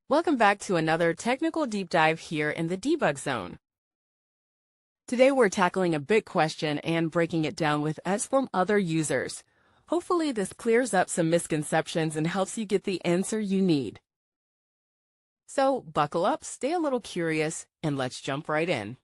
Welcome back to another technical deep dive here in the debug zone. Today we're tackling a big question and breaking it down with us from other users. Hopefully this clears up some misconceptions and helps you get the answer you need. So buckle up, stay a little curious, and let's jump right in.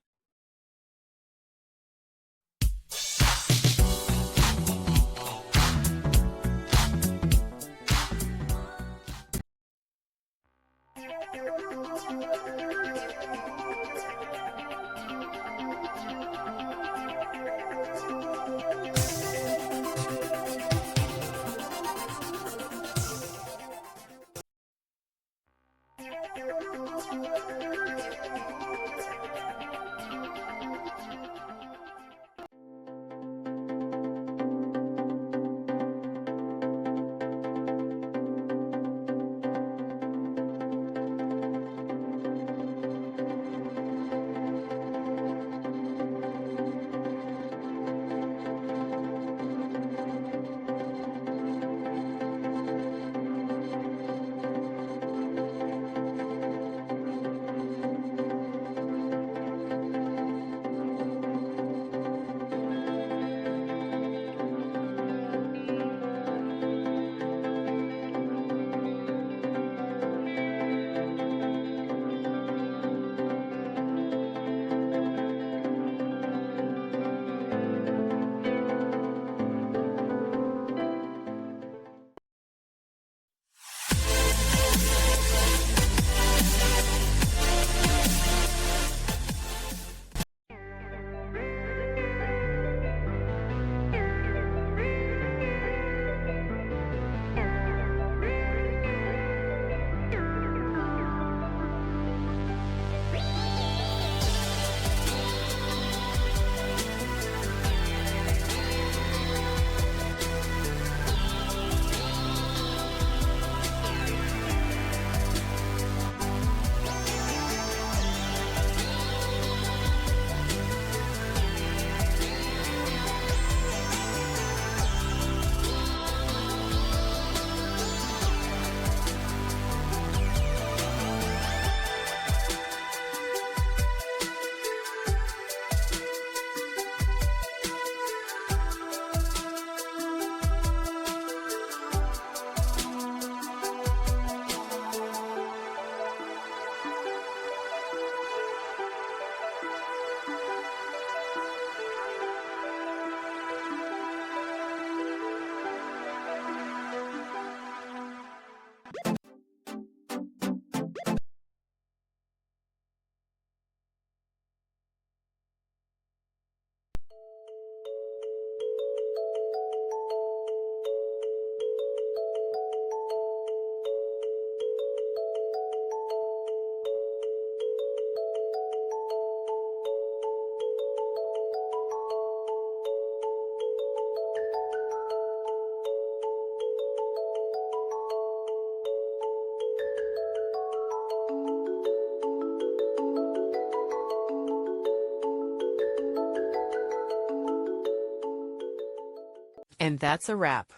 And that's a wrap.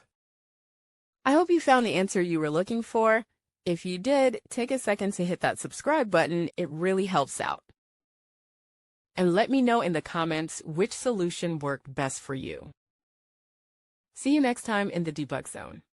I hope you found the answer you were looking for. If you did, take a second to hit that subscribe button. It really helps out. And let me know in the comments which solution worked best for you. See you next time in the debug zone.